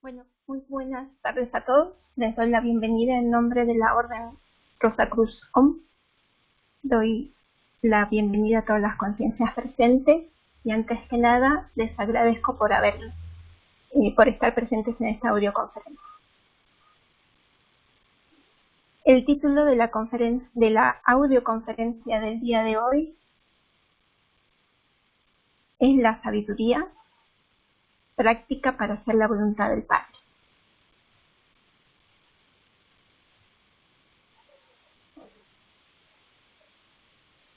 Bueno, muy buenas tardes a todos. Les doy la bienvenida en nombre de la Orden Rosacruz OM. Doy la bienvenida a todas las conciencias presentes y antes que nada les agradezco por estar presentes en esta audioconferencia. El título de la audioconferencia del día de hoy es La sabiduría, práctica para hacer la voluntad del Padre.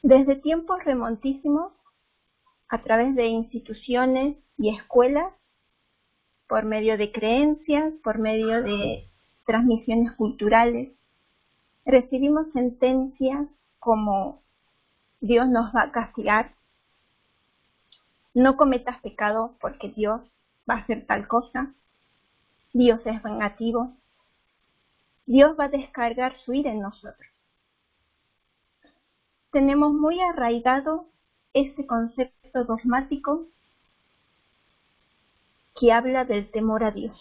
Desde tiempos remontísimos, a través de instituciones y escuelas, por medio de creencias, por medio de transmisiones culturales, recibimos sentencias como Dios nos va a castigar, no cometas pecado porque Dios va a hacer tal cosa, Dios es vengativo, Dios va a descargar su ira en nosotros. Tenemos muy arraigado este concepto dogmático que habla del temor a Dios.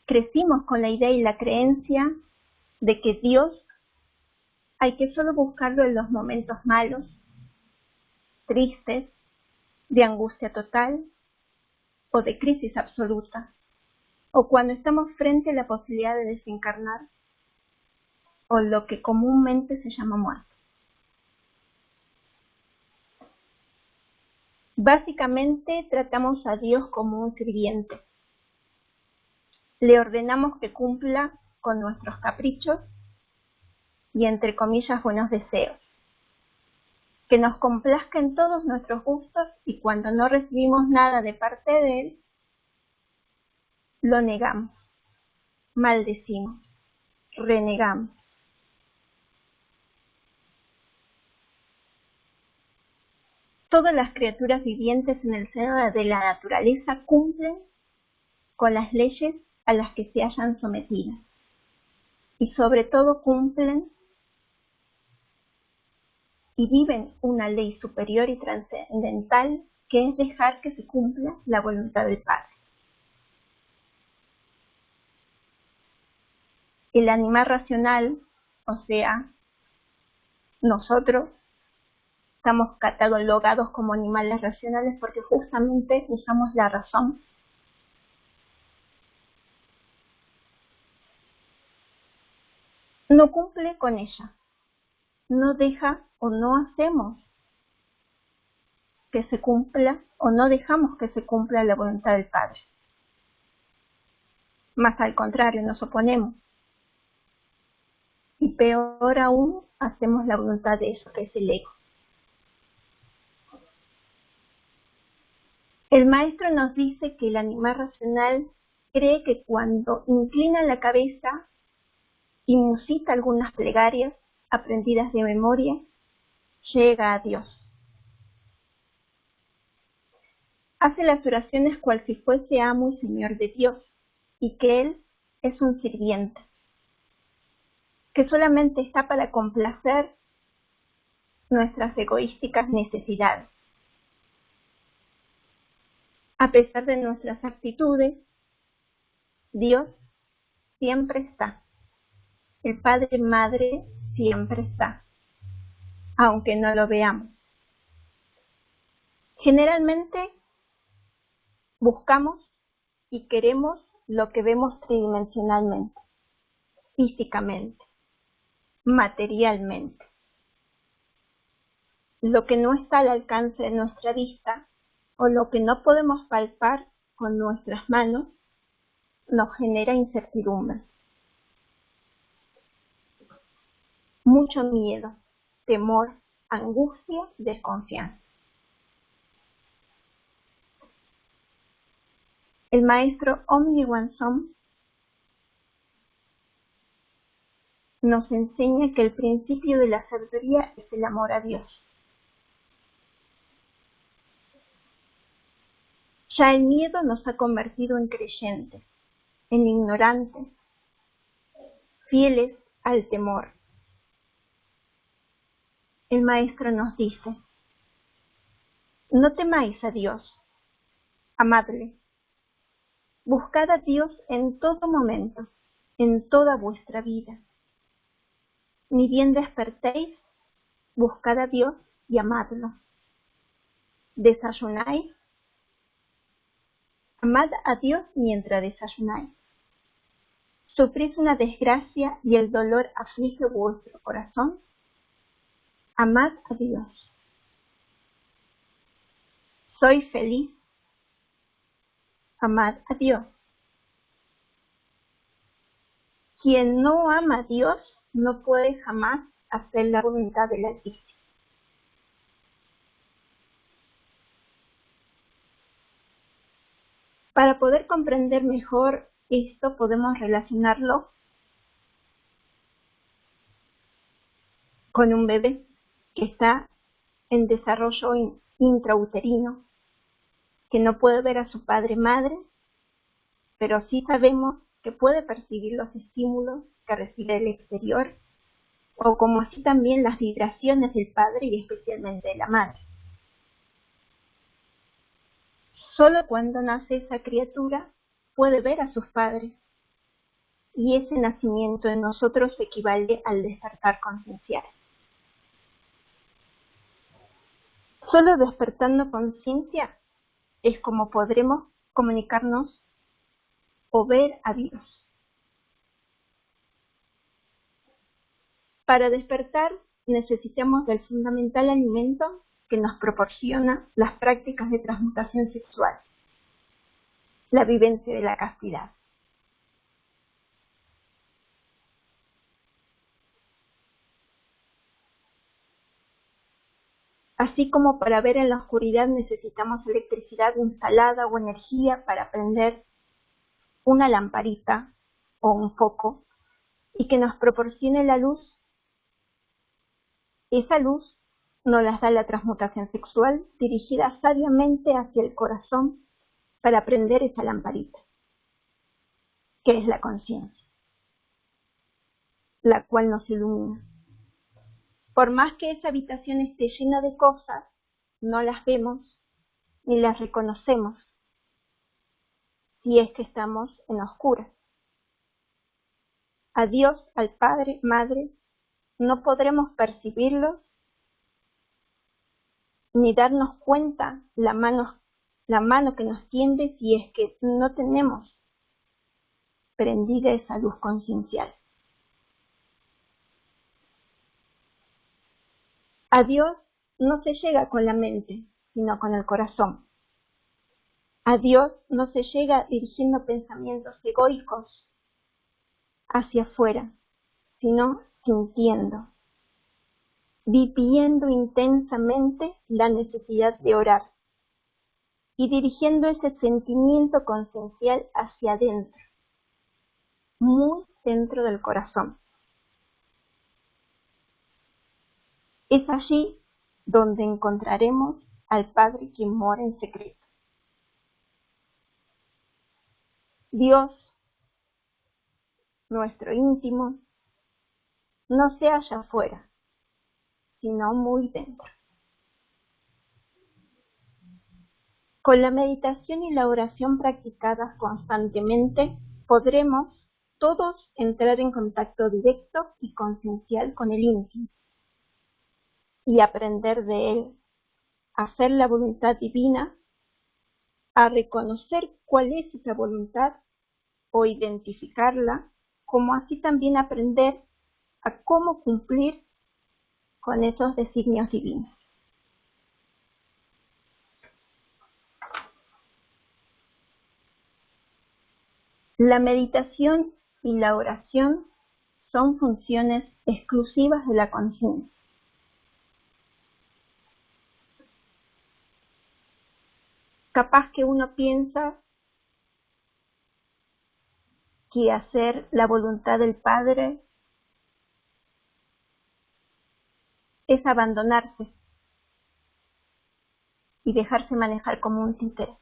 Crecimos con la idea y la creencia de que Dios hay que solo buscarlo en los momentos malos, tristes, de angustia total o de crisis absoluta, o cuando estamos frente a la posibilidad de desencarnar o lo que comúnmente se llama muerte. Básicamente tratamos a Dios como un sirviente. Le ordenamos que cumpla con nuestros caprichos y entre comillas buenos deseos, que nos complazca en todos nuestros gustos y cuando no recibimos nada de parte de Él, lo negamos, maldecimos, renegamos. Todas las criaturas vivientes en el seno de la naturaleza cumplen con las leyes a las que se hayan sometido y sobre todo cumplen y viven una ley superior y trascendental que es dejar que se cumpla la voluntad del Padre. El animal racional, o sea, nosotros, estamos catalogados como animales racionales porque justamente usamos la razón. No cumple con ella, no deja o no hacemos que se cumpla o no dejamos que se cumpla la voluntad del Padre. Más al contrario, nos oponemos. Y peor aún, hacemos la voluntad de eso que es el ego. El maestro nos dice que el animal racional cree que cuando inclina la cabeza y musita algunas plegarias aprendidas de memoria, llega a Dios. Hace las oraciones cual si fuese amo y señor de Dios, y que Él es un sirviente, que solamente está para complacer nuestras egoísticas necesidades. A pesar de nuestras actitudes, Dios siempre está. El Padre y Madre siempre está, aunque no lo veamos. Generalmente buscamos y queremos lo que vemos tridimensionalmente, físicamente, materialmente. Lo que no está al alcance de nuestra vista o lo que no podemos palpar con nuestras manos nos genera incertidumbre, mucho miedo, temor, angustia, desconfianza. El maestro Om Niwansom nos enseña que el principio de la sabiduría es el amor a Dios. Ya el miedo nos ha convertido en creyentes, en ignorantes, fieles al temor. El maestro nos dice, no temáis a Dios, amadle, Buscad a Dios en todo momento, en toda vuestra vida. Ni bien despertéis, buscad a Dios y amadlo. Desayunáis, amad a Dios mientras desayunáis. Sufrís una desgracia y el dolor aflige vuestro corazón. Amad a Dios. Soy feliz. Amad a Dios. Quien no ama a Dios no puede jamás hacer la voluntad del Altísimo. Para poder comprender mejor esto, podemos relacionarlo con un bebé que está en desarrollo intrauterino, que no puede ver a su padre madre, pero sí sabemos que puede percibir los estímulos que recibe del exterior, o como así también las vibraciones del padre y especialmente de la madre. Solo cuando nace esa criatura puede ver a sus padres, y ese nacimiento en nosotros equivale al despertar conciencial. Solo despertando conciencia es como podremos comunicarnos o ver a Dios. Para despertar necesitamos del fundamental alimento que nos proporciona las prácticas de transmutación sexual, la vivencia de la castidad. Así como para ver en la oscuridad necesitamos electricidad instalada o energía para prender una lamparita o un foco y que nos proporcione la luz, esa luz nos la da la transmutación sexual dirigida sabiamente hacia el corazón para prender esa lamparita, que es la conciencia, la cual nos ilumina. Por más que esa habitación esté llena de cosas, no las vemos ni las reconocemos si es que estamos en oscuras. A Dios, al Padre, Madre, no podremos percibirlos ni darnos cuenta la mano que nos tiende si es que no tenemos prendida esa luz conciencial. A Dios no se llega con la mente, sino con el corazón. A Dios no se llega dirigiendo pensamientos egoicos hacia afuera, sino sintiendo, viviendo intensamente la necesidad de orar y dirigiendo ese sentimiento conciencial hacia adentro, muy dentro del corazón. Es allí donde encontraremos al Padre quien mora en secreto. Dios, nuestro íntimo, no se halla afuera, sino muy dentro. Con la meditación y la oración practicadas constantemente, podremos todos entrar en contacto directo y conciencial con el íntimo y aprender de él, a hacer la voluntad divina, a reconocer cuál es esa voluntad o identificarla, como así también aprender a cómo cumplir con esos designios divinos. La meditación y la oración son funciones exclusivas de la conciencia. Capaz que uno piensa que hacer la voluntad del Padre es abandonarse y dejarse manejar como un títere.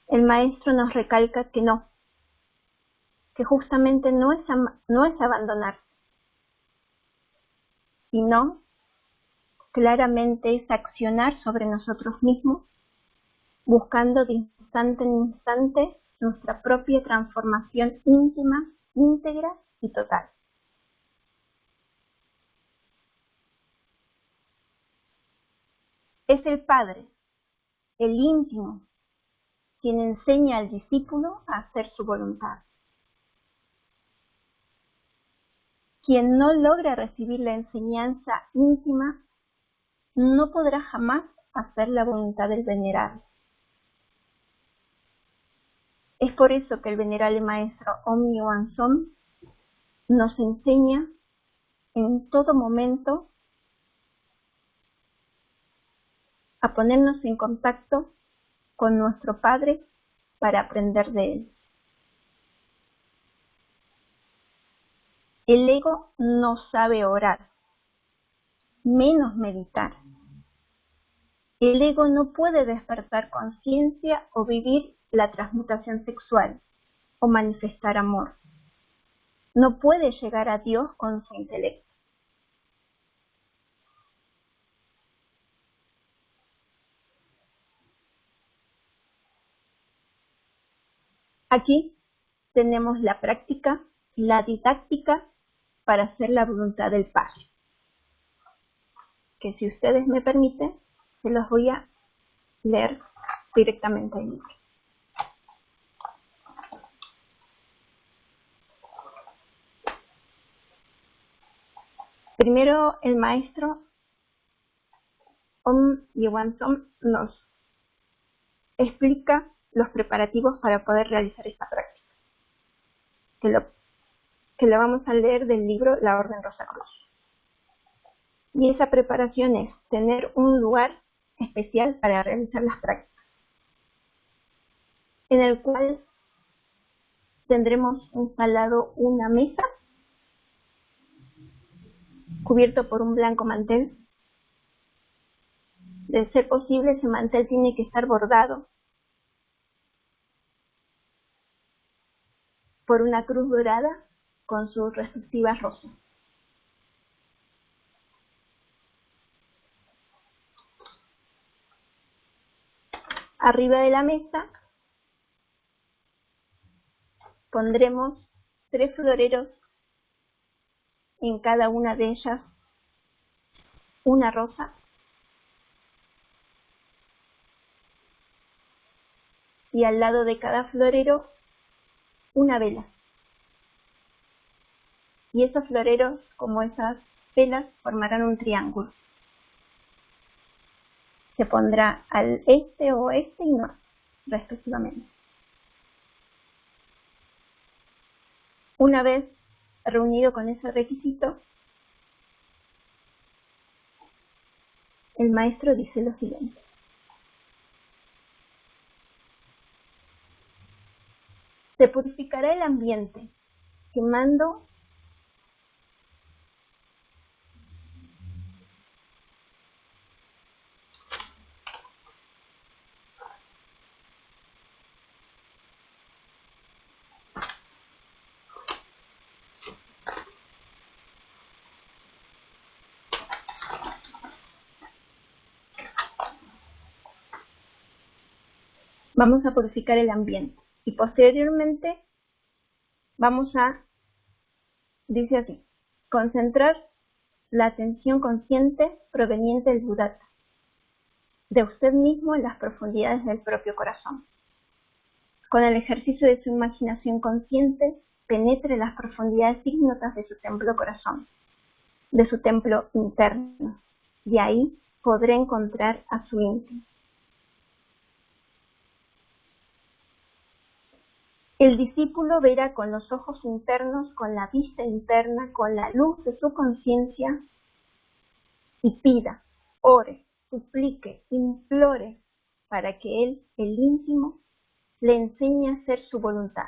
El maestro nos recalca que no, que justamente no es abandonarse, sino claramente es accionar sobre nosotros mismos, buscando de instante en instante nuestra propia transformación íntima, íntegra y total. Es el Padre, el íntimo, quien enseña al discípulo a hacer su voluntad. Quien no logra recibir la enseñanza íntima no podrá jamás hacer la voluntad del venerable. Es por eso que el venerable maestro Om Wanson nos enseña en todo momento a ponernos en contacto con nuestro Padre para aprender de Él. El ego no sabe orar, menos meditar. El ego no puede despertar conciencia o vivir la transmutación sexual o manifestar amor. No puede llegar a Dios con su intelecto. Aquí tenemos la práctica, la didáctica para hacer la voluntad del Padre, que si ustedes me permiten, se los voy a leer directamente el libro. Primero, el maestro Om Wanson nos explica los preparativos para poder realizar esta práctica, que lo vamos a leer del libro La Orden Rosacruz. Y esa preparación es tener un lugar especial para realizar las prácticas, en el cual tendremos instalado una mesa cubierto por un blanco mantel. De ser posible, ese mantel tiene que estar bordado por una cruz dorada con sus respectivas rosas. Arriba de la mesa pondremos 3 floreros, en cada una de ellas una rosa, y al lado de cada florero una vela. Y esos floreros, como esas velas, formarán un triángulo. Se pondrá al este, oeste y norte, respectivamente. Una vez reunido con ese requisito, el maestro dice lo siguiente: se purificará el ambiente quemando vamos a purificar el ambiente y posteriormente vamos a, dice así, concentrar la atención consciente proveniente del Buddhata, de usted mismo en las profundidades del propio corazón. Con el ejercicio de su imaginación consciente, penetre las profundidades ignotas de su templo corazón, de su templo interno, y ahí podré encontrar a su íntimo. El discípulo verá con los ojos internos, con la vista interna, con la luz de su conciencia, y pida, ore, suplique, implore para que él, el íntimo, le enseñe a hacer su voluntad.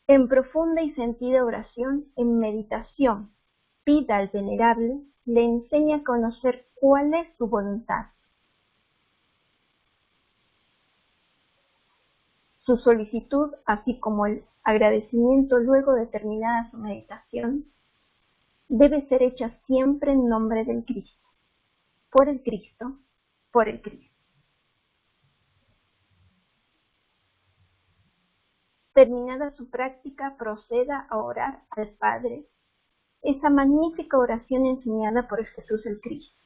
En profunda y sentida oración, en meditación, pida al venerable, le enseñe a conocer cuál es su voluntad. Su solicitud, así como el agradecimiento luego de terminada su meditación, debe ser hecha siempre en nombre del Cristo, por el Cristo, por el Cristo. terminada su práctica, proceda a orar al Padre esa magnífica oración enseñada por Jesús el Cristo.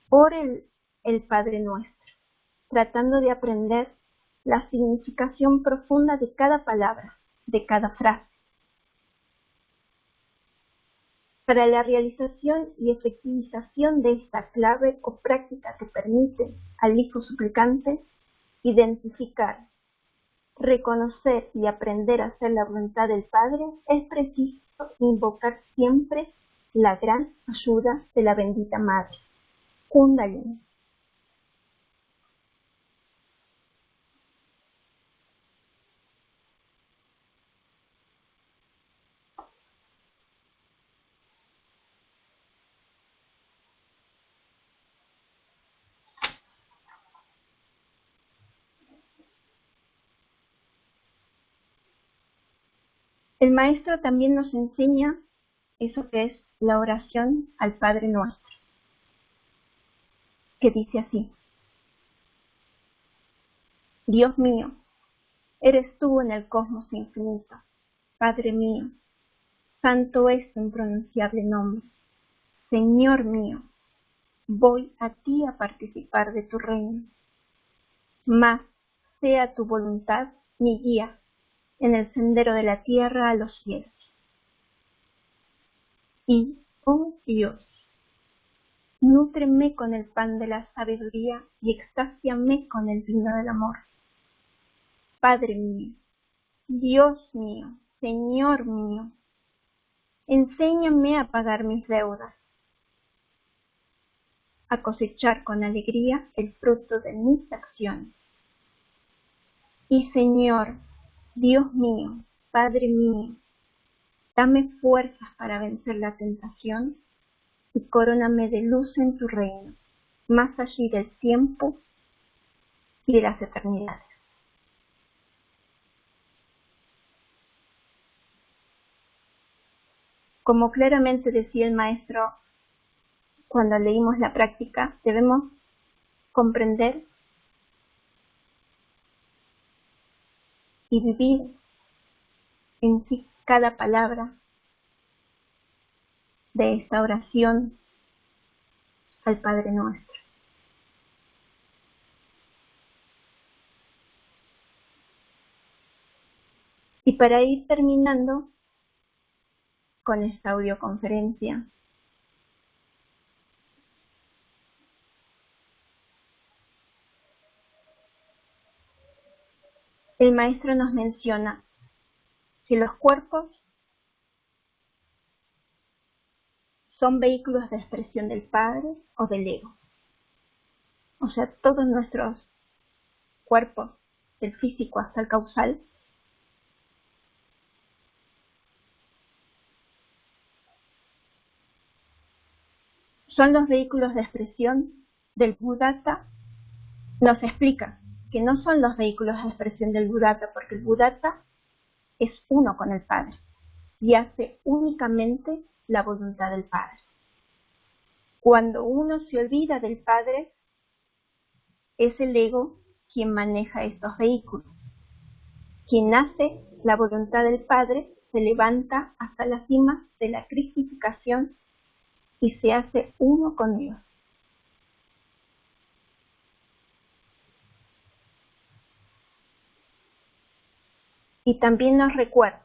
Ore el Padre Nuestro, tratando de aprender la significación profunda de cada palabra, de cada frase. Para la realización y efectivización de esta clave o práctica que permite al Hijo suplicante identificar, reconocer y aprender a hacer la voluntad del Padre, es preciso invocar siempre la gran ayuda de la bendita Madre, Kundalini. El Maestro también nos enseña eso que es la oración al Padre Nuestro, que dice así: Dios mío, eres tú en el cosmos infinito, Padre mío, santo es tu impronunciable nombre. Señor mío, voy a ti a participar de tu reino. Mas sea tu voluntad mi guía en el sendero de la tierra a los cielos. Y, oh Dios, nútreme con el pan de la sabiduría y extásiame con el vino del amor. Padre mío, Dios mío, Señor mío, enséñame a pagar mis deudas, a cosechar con alegría el fruto de mis acciones. Y Señor, Dios mío, Padre mío, dame fuerzas para vencer la tentación y coróname de luz en tu reino, más allí del tiempo y de las eternidades. Como claramente decía el Maestro cuando leímos la práctica, debemos comprender y vivir en sí cada palabra de esta oración al Padre Nuestro. Y para ir terminando con esta audioconferencia, el Maestro nos menciona que los cuerpos son vehículos de expresión del Padre o del ego. O sea, todos nuestros cuerpos, del físico hasta el causal, son los vehículos de expresión del Buddhata. Nos explica que no son los vehículos de expresión del Buddhata, porque el Buddhata es uno con el Padre y hace únicamente la voluntad del Padre. Cuando uno se olvida del Padre, es el ego quien maneja estos vehículos. Quien hace la voluntad del Padre se levanta hasta la cima de la cristificación y se hace uno con Dios. Y también nos recuerda,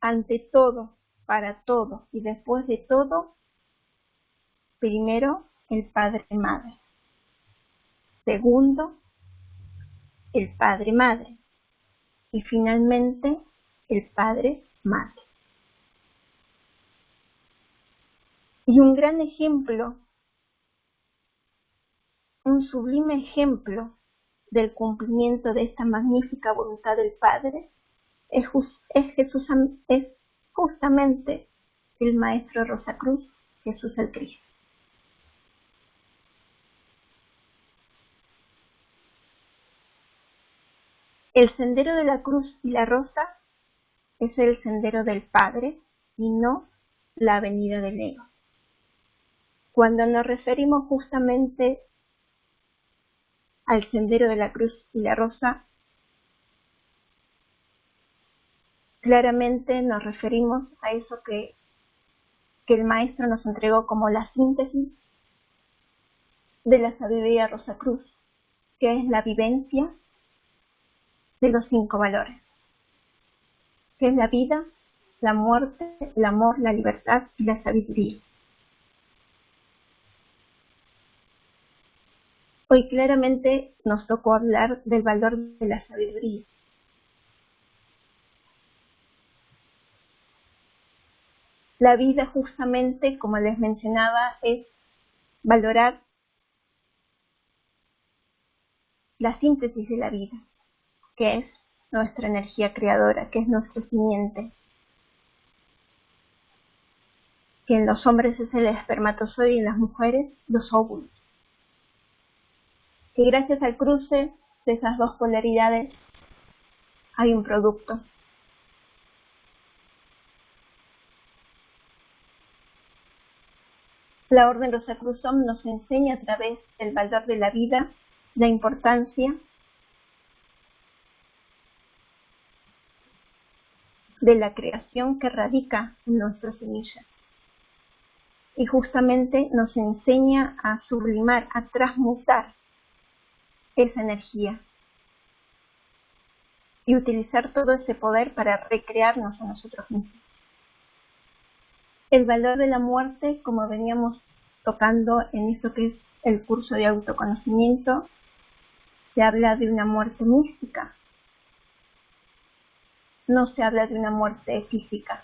ante todo, para todo y después de todo, primero el Padre Madre. Segundo, el Padre Madre. Y finalmente, el Padre Madre. Y un gran ejemplo, un sublime ejemplo del cumplimiento de esta magnífica voluntad del Padre es justamente el Maestro Rosacruz, Jesús el Cristo. El sendero de la cruz y la rosa es el sendero del Padre y no la avenida del ego. Cuando nos referimos justamente al sendero de la cruz y la rosa, claramente nos referimos a eso que el maestro nos entregó como la síntesis de la sabiduría Rosacruz, que es la vivencia de los 5 valores, que es la vida, la muerte, el amor, la libertad y la sabiduría. Hoy claramente nos tocó hablar del valor de la sabiduría. La vida justamente, como les mencionaba, es valorar la síntesis de la vida, que es nuestra energía creadora, que es nuestro simiente, que en los hombres es el espermatozoide y en las mujeres los óvulos. Que gracias al cruce de esas dos polaridades hay un producto. La Orden Rosacruzón nos enseña a través del valor de la vida la importancia de la creación que radica en nuestra semilla. Y justamente nos enseña a sublimar, a transmutar esa energía y utilizar todo ese poder para recrearnos a nosotros mismos. El valor de la muerte, como veníamos tocando en esto que es el curso de autoconocimiento, se habla de una muerte mística, no se habla de una muerte física.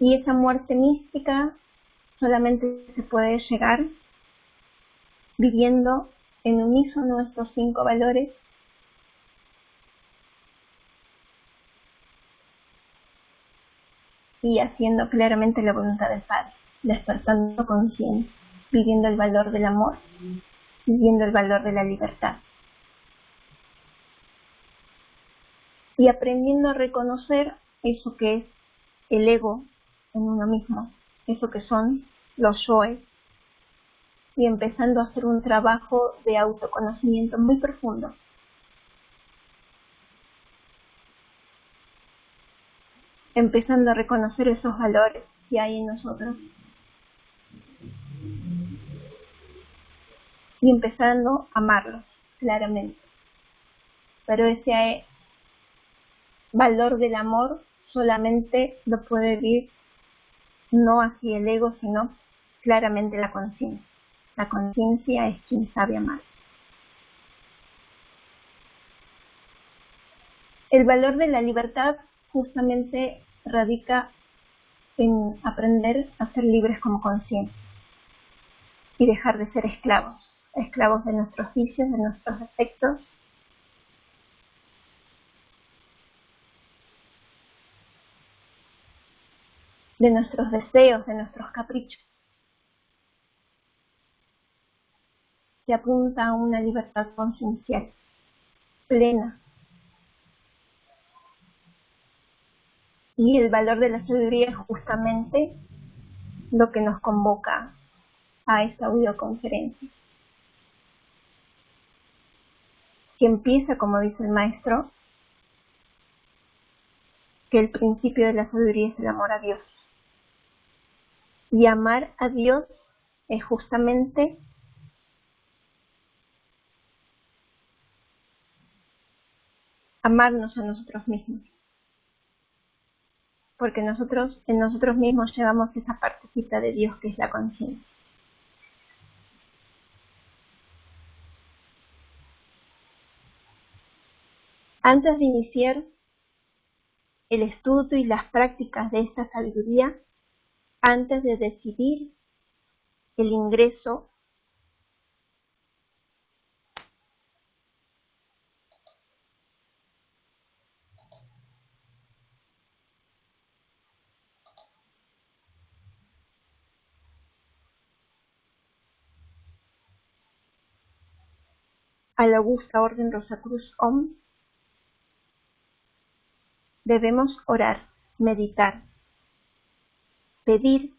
Y esa muerte mística solamente se puede llegar viviendo en unísono estos 5 valores y haciendo claramente la voluntad del Padre, despertando conciencia, viviendo el valor del amor, viviendo el valor de la libertad. Y aprendiendo a reconocer eso que es el ego en uno mismo, eso que son los yoes, y empezando a hacer un trabajo de autoconocimiento muy profundo. Empezando a reconocer esos valores que hay en nosotros y empezando a amarlos claramente. Pero ese valor del amor solamente lo puede vivir no así el ego, sino claramente la conciencia. La conciencia es quien sabe amar. El valor de la libertad justamente radica en aprender a ser libres como conciencia y dejar de ser esclavos, esclavos de nuestros vicios, de nuestros defectos, de nuestros deseos, de nuestros caprichos. Se apunta a una libertad conciencial, plena. Y el valor de la sabiduría es justamente lo que nos convoca a esta audioconferencia, que empieza, como dice el maestro, que el principio de la sabiduría es el amor a Dios. Y amar a Dios es justamente amarnos a nosotros mismos. Porque nosotros, en nosotros mismos llevamos esa partecita de Dios que es la conciencia. Antes de iniciar el estudio y las prácticas de esta sabiduría, antes de decidir el ingreso a la augusta Orden Rosacruz OM, debemos orar, meditar, pedir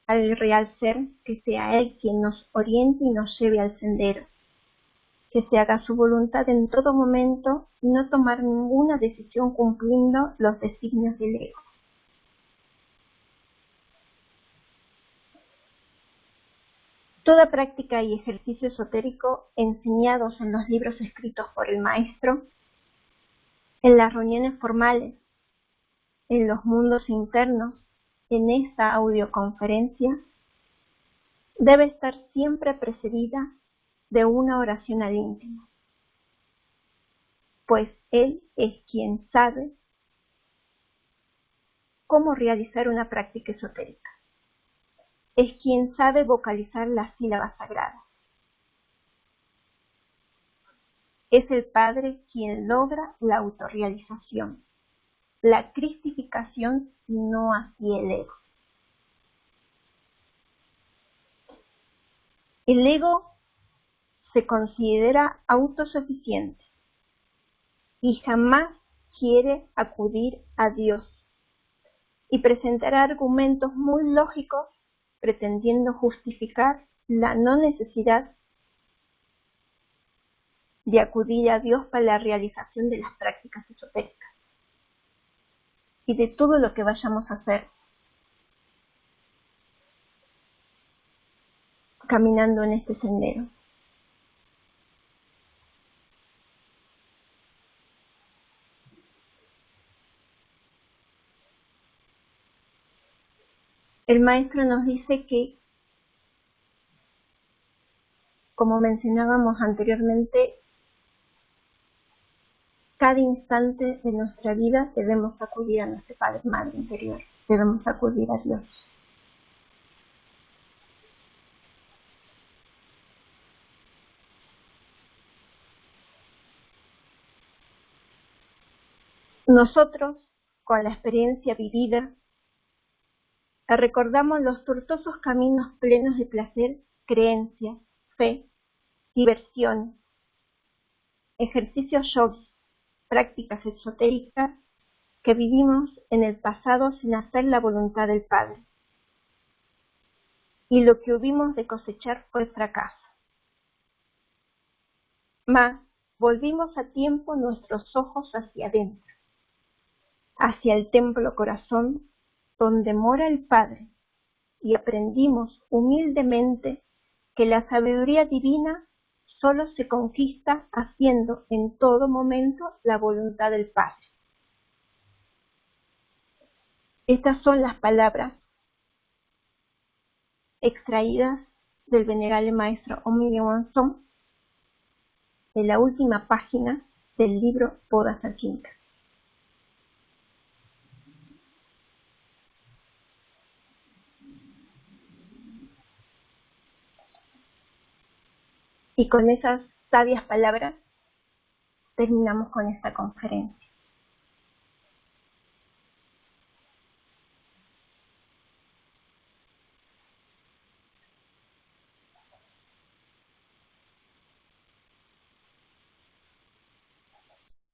al real ser, que sea Él quien nos oriente y nos lleve al sendero, que se haga su voluntad en todo momento y no tomar ninguna decisión cumpliendo los designios del ego. Toda práctica y ejercicio esotérico enseñados en los libros escritos por el maestro, en las reuniones formales, en los mundos internos, en esta audioconferencia, debe estar siempre precedida de una oración al íntimo, pues Él es quien sabe cómo realizar una práctica esotérica. Es quien sabe vocalizar las sílabas sagradas. Es el Padre quien logra la autorrealización, la cristificación y no así el ego. El ego se considera autosuficiente y jamás quiere acudir a Dios y presentará argumentos muy lógicos pretendiendo justificar la no necesidad de acudir a Dios para la realización de las prácticas esotéricas y de todo lo que vayamos a hacer caminando en este sendero. El maestro nos dice que, como mencionábamos anteriormente, cada instante de nuestra vida debemos acudir a nuestro Padre Madre interior, debemos acudir a Dios. Nosotros, con la experiencia vivida, recordamos los tortuosos caminos plenos de placer, creencia, fe, diversión, ejercicios yogis, prácticas esotéricas que vivimos en el pasado sin hacer la voluntad del Padre. Y lo que hubimos de cosechar fue fracaso. Mas volvimos a tiempo nuestros ojos hacia adentro, hacia el templo corazón, donde mora el Padre, y aprendimos humildemente que la sabiduría divina solo se conquista haciendo en todo momento la voluntad del Padre. Estas son las palabras extraídas del venerable maestro Omiya Wanzong de la última página del libro Bodhisattva. Y con esas sabias palabras terminamos con esta conferencia.